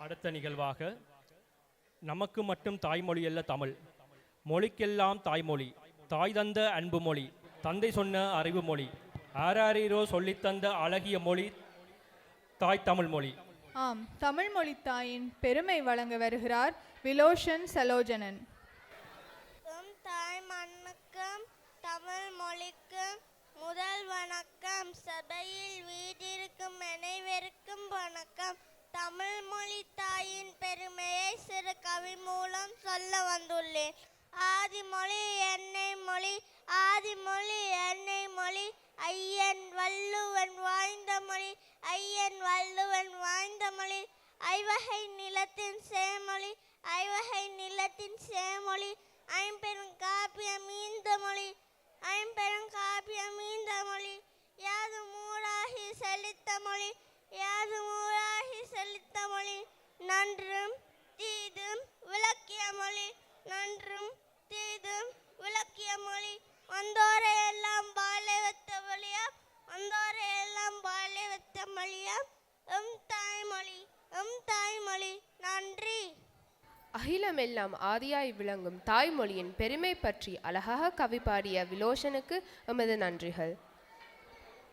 அடுத்த நிகழ்வாக நமக்கு மட்டும் தாய்மொழி அல்ல தமிழ், மொழிக்கெல்லாம் தாய்மொழி, தாய் தந்த அன்பு மொழி, தந்தை சொன்ன அறிவு மொழி, ஆராரீரோ சொல்லித்தந்த அழகிய மொழி தாய் தமிழ் மொழி. ஆம், தமிழ் மொழி தாயின் பெருமை வழங்க வருகிறார் விலோஷன் சலோஜனன். தாய் மண்ணுக்கும் தமிழ் மொழிக்கும் முதல் வணக்கம். சபையில் வீட்டிற்கும் அனைவருக்கும் வணக்கம். தமிழ் மொழி தாயின் பெருமையை சிறு கவி மூலம் சொல்ல வந்துள்ளேன். ஆதிமொழி எண்ணெய் மொழி, ஆதிமொழி எண்ணெய் மொழி, ஐயன் வள்ளுவன் வாய்ந்த மொழி, ஐயன் வள்ளுவன் வாய்ந்த மொழி, ஐவகை நிலத்தின் சேமொழி, ஐவகை நிலத்தின் சேமொழி, ஐம்பெரும் காப்பியம் மீந்த மொழி, ஐம்பெரும் காப்பியம் மீந்த மொழி, யாது மூடாகி செழித்த மொழி, யாது மூடாகி செழித்த மொழி, நன்றும் தீதும் விளக்கிய மொழி, நன்றும் தீதும் விளக்கிய மொழி, வந்தோரை எல்லாம் வாழை வைத்த மொழியா, வந்தோரை எல்லாம் வாழை வைத்த மொழியா, எம் தாய்மொழி, எம் தாய்மொழி. நன்றி. அகிலமெல்லாம் ஆதியாய் விளங்கும் தாய்மொழியின் பெருமை பற்றி அழகாக கவி பாடிய விலோஷனுக்கு எமது நன்றிகள்.